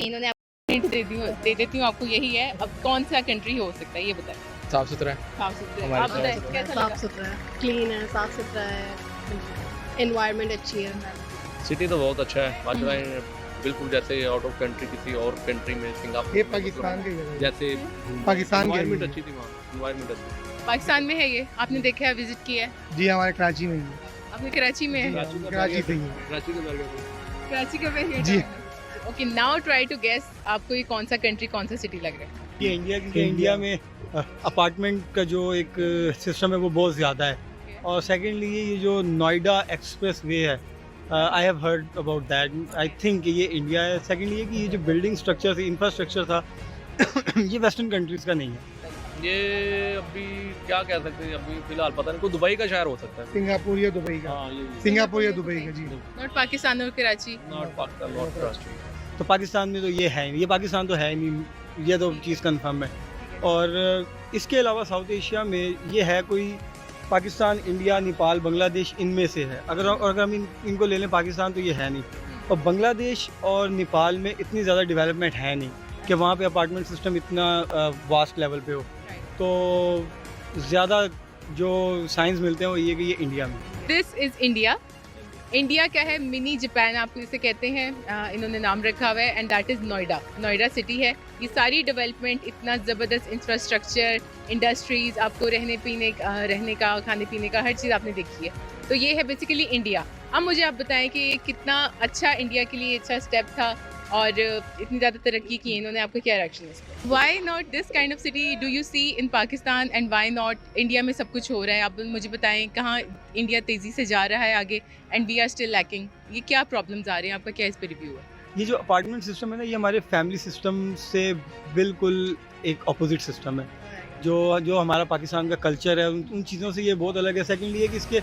इन्होंने आपको hint दे देती हूँ आपको, यही है। अब कौन सा कंट्री हो सकता है ये बताएं। साफ सुथरा है। साफ सुथरा है। हमारे आप बताएं साफ कैसा साफ लगा? सुथरा है, क्लीन है, साफ सुथरा है, एनवायरनमेंट अच्छी है। सिटी तो बहुत अच्छा है माशाल्लाह, बिल्कुल जैसे आउट ऑफ कंट्री किसी और कंट्री में सिंगापुर ये पाकिस्तान की जगह है। जैसे पाकिस्तान की एनवायरनमेंट है। अच्छी थी, वहाँ एनवायरनमेंट अच्छी। पाकिस्तान में है ये, आपने देखा है, विजिट किया है? जी हमारे कराची में ही है। आपने कराची में है? कराची से ही है। कराची के बारे में कराची का वेरिएंट जी। Okay, now try to guess आपको ये कौन सा कंट्री, कौन सा सिटी लग रहा है? ये इंडिया की, इंडिया में अपार्टमेंट का जो एक सिस्टम है वो बहुत ज़्यादा है। और सेकेंडली ये जो नोएडा एक्सप्रेस वे है, I have heard about that, I think ये इंडिया है। सेकेंडली ये कि ये जो बिल्डिंग स्ट्रक्चर थी, इंफ्रास्ट्रक्चर था ये वेस्टर्न कंट्रीज़ का नहीं है। ये अभी क्या कह सकते हैं, अभी फिलहाल पता नहीं, कोई दुबई का शहर हो सकता है। सिंगापुर या दुबई का। हाँ ये सिंगापुर या दुबई का जी। नॉट पाकिस्तान और कराची। Not Pakistan, not Karachi. तो पाकिस्तान में तो ये है नहीं, ये पाकिस्तान तो है नहीं, ये तो चीज़ कन्फर्म है। और इसके अलावा साउथ एशिया में ये है कोई पाकिस्तान, इंडिया, नेपाल, बांग्लादेश, इनमें से है। अगर हम इनको ले लें पाकिस्तान, तो ये है नहीं। और बांग्लादेश और नेपाल में इतनी ज़्यादा डेवलपमेंट है नहीं कि वहाँ पे अपार्टमेंट सिस्टम इतना वास्ट लेवल पे हो। तो ज़्यादा जो साइंस मिलते हैं वो ये कि ये इंडिया में। This is India. इंडिया क्या है, मिनी जापान आपको इसे कहते हैं, इन्होंने नाम रखा हुआ है, and that is Noida. Noida city है। ये सारी डेवलपमेंट, इतना ज़बरदस्त इंफ्रास्ट्रक्चर, इंडस्ट्रीज़, आपको रहने का, खाने पीने का, हर चीज़ आपने देखी है। तो ये है बेसिकली इंडिया। अब मुझे आप बताएं कि कितना अच्छा इंडिया के लिए अच्छा स्टेप था और इतनी ज़्यादा तरक्की की इन्होंने, आपका क्या रिएक्शन है इस पर? Why not this kind of city do you see in Pakistan, and why not India में सब कुछ हो रहा है? आप मुझे बताएं कहाँ इंडिया तेज़ी से जा रहा है आगे and we are still lacking. ये क्या प्रॉब्लम्स आ रहे हैं, आपका क्या इस पर रिव्यू है? ये जो अपार्टमेंट सिस्टम है ना, ये हमारे फैमिली सिस्टम से बिल्कुल एक अपोजिट सिस्टम है। जो हमारा पाकिस्तान का कल्चर है, उन चीज़ों से ये बहुत अलग है। सेकेंडली ये कि इसके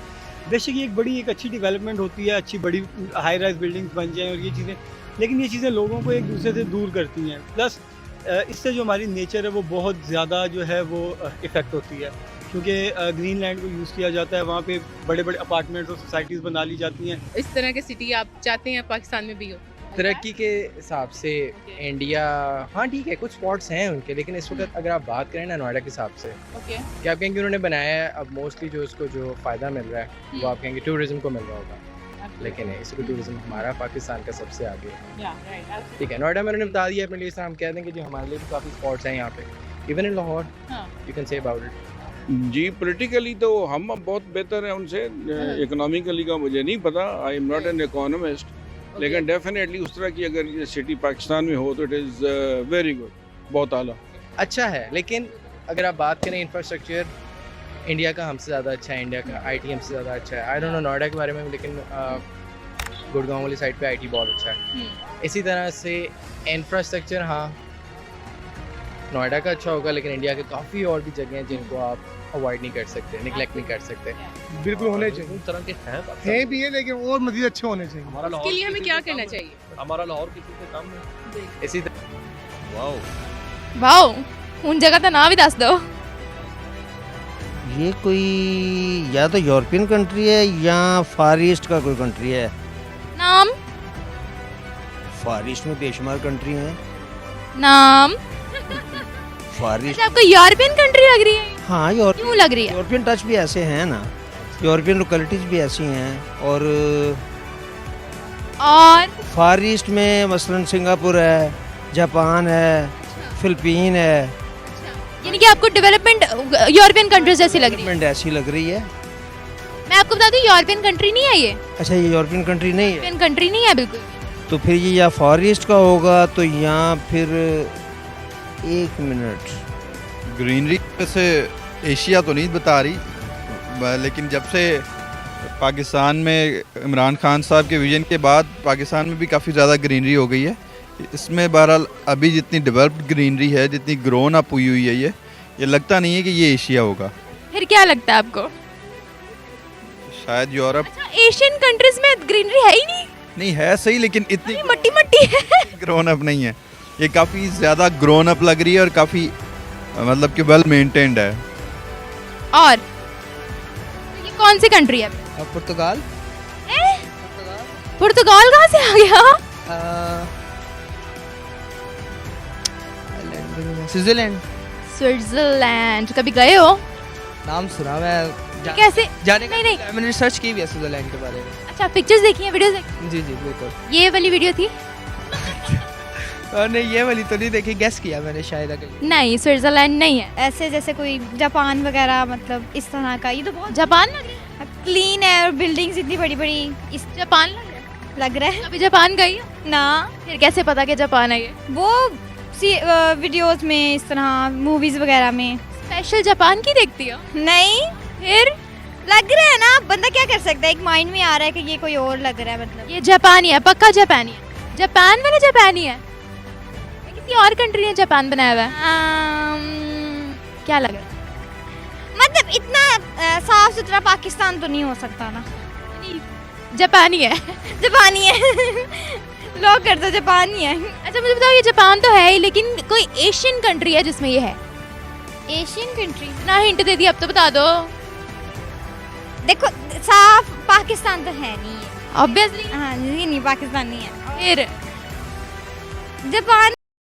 बेशक ये एक अच्छी डेवलपमेंट होती है, अच्छी बड़ी हाई राइज बिल्डिंग्स बन जाएँ और ये चीज़ें, लेकिन ये चीज़ें लोगों को एक दूसरे से दूर करती हैं। प्लस इससे जो हमारी नेचर है वो बहुत ज़्यादा जो है वो इफ़ेक्ट होती है, क्योंकि ग्रीन लैंड को यूज़ किया जाता है। वहाँ पे बड़े बड़े अपार्टमेंट्स और सोसाइटीज़ बना ली जाती हैं। इस तरह के सिटी आप चाहते हैं पाकिस्तान में भी हो? तरक्की के हिसाब से इंडिया, हाँ ठीक है, कुछ स्पॉट्स हैं उनके, लेकिन इस वक्त अगर आप बात करें ना नोएडा के हिसाब से, ओके। क्या आप कहेंगे उन्होंने बनाया है, अब मोस्टली जो उसको जो फ़ायदा मिल रहा है वो आप कहेंगे टूरिज़्म को मिल रहा होगा, लेकिन इसको टूरिज़्म हमारा पाकिस्तान का सबसे आगे है। ठीक है, नोएडा में उन्होंने बता दिया अपने लिए, हम कह देंगे जो हमारे लिए भी काफ़ी स्पॉट्स हैं यहाँ पे, even in Lahore, you can say about it. जी पॉलिटिकली तो हम बहुत बेहतर हैं उनसे, इकोनॉमिकली का मुझे नहीं पता, I am not an economist, लेकिन डेफिनेटली उस तरह की अगर ये सिटी पाकिस्तान में हो तो इट इज़ वेरी गुड, बहुत आला। अच्छा है, लेकिन अगर आप बात करें इंफ्रास्ट्रक्चर, इंडिया का हमसे ज़्यादा अच्छा है, इंडिया का आईटी हमसे ज़्यादा अच्छा है। आई डोंट नो नोएडा के बारे में, लेकिन गुड़गांव वाली साइड पे आईटी बहुत अच्छा है। इसी तरह से इंफ्रास्ट्रक्चर हाँ नोएडा का अच्छा होगा, लेकिन इंडिया के काफ़ी और भी जगह हैं जिनको आप अवॉइड नहीं कर सकते, निगलेक्ट नहीं कर सकते। बिल्कुल होने चाहिए, उस तरह के हैं है भी है, लेकिन और मज़ीद अच्छे होने चाहिए। हमारा इसके लिए हमें क्या करना चाहिए? हमारा लाहौर किसी से कम है। इसी तरह वाओ, वाओ, उन जगह का नाम भी दस दो। ये कोई या तो यूरोपियन कंट्री है या फार ईस्ट का कोई कंट्री है। नाम फार ईस्ट में बेशुमार कंट्री हैं। नाम फार ईस्ट, अच्छा, आपको यूरोपियन कंट्री लग रही है? हाँ क्यों लग रही है? यूरोपियन टच भी ऐसे हैं ना, यूरोपियन लोकेलिटीज भी ऐसी हैं। और फार ईस्ट में मसलन सिंगापुर है, जापान है, फिलिपीन है। यानी कि आपको डेवलपमेंट यूरोपियन कंट्रीज जैसी लग रही है? डेवलपमेंट ऐसी लग रही है। मैं आपको बता दूं यूरोपियन कंट्री नहीं है ये। अच्छा, ये यूरोपियन कंट्री नहीं है? यूरोपियन कंट्री नहीं है बिल्कुल। तो फिर ये या फार ईस्ट का होगा तो या फिर एक मिनट, ग्रीनरी से एशिया तो नहीं बता रही, लेकिन जब से पाकिस्तान में इमरान खान साहब के विजन के बाद पाकिस्तान में भी काफ़ी ज़्यादा ग्रीनरी हो गई है। इसमें बहरहाल अभी जितनी डेवलप्ड ग्रीनरी है, जितनी ग्रोन अप हुई है, ये लगता नहीं है कि ये एशिया होगा। फिर क्या लगता है आपको? शायद यूरोप। अच्छा, एशियन कंट्रीज में ग्रीनरी है ही नहीं है सही, लेकिन इतनी मट्टी मट्टी है। ग्रोन अप नहीं है, ये काफ़ी ज़्यादा ग्रोन अप लग रही है और काफ़ी मतलब कि वेल मेंटेन्ड है। और तो ये कौन सी कंट्री है? पुर्तगाल। पुर्तगाल कहाँ से आ गया? भी नहीं है। स्विट्जरलैंड स्विट्जरलैंड कभी गए हो? नाम सुना मैं कैसे? जाने का नहीं। मैंने रिसर्च की भी है स्विट्जरलैंड के बारे में। अच्छा, पिक्चर्स देखी हैं, वीडियोस देखी? जी जी बिल्कुल। ये वाली वीडियो थी? और नहीं ये वाली तो नहीं देखी, गेस किया मैंने शायद अगर। नहीं, स्विट्जरलैंड नहीं है। ऐसे जैसे कोई जापान वगैरह, मतलब इस तरह का। ये तो बहुत जापान लग रहा है? क्लीन है और बिल्डिंग्स इतनी बड़ी बड़ी इस जापान लग रहा है? लग रहा है अभी जापान गई हो? ना। फिर कैसे पता कि जापान है ये? वो वीडियोस में, इस तरह मूवीज वगैरह में। स्पेशल जापान की देखती हो? नहीं, फिर लग रहा है ना, बंदा क्या कर सकता है, एक माइंड में आ रहा है कि ये कोई और लग रहा है, मतलब। ये जापानी है, पक्का जापानी है। जापान वाला जापानी है या किसी और कंट्री ने जापान बनाया हुआ है? क्या लग रहा है? मतलब इतना साफ सुथरा पाकिस्तान तो नहीं हो सकता ना। जापानी है। जापानी है। लॉक कर दो, जापानी है। अच्छा मुझे बताओ, ये जापान तो है ही, लेकिन कोई एशियन कंट्री है जिसमें ये है? Asian country? ना हिंट दे दी, अब तो बता दो। देखो, साफ पाकिस्तान तो है नहीं है। ऑब्वियसली। हाँ, नहीं पाकिस्तान नहीं है। फिर जापान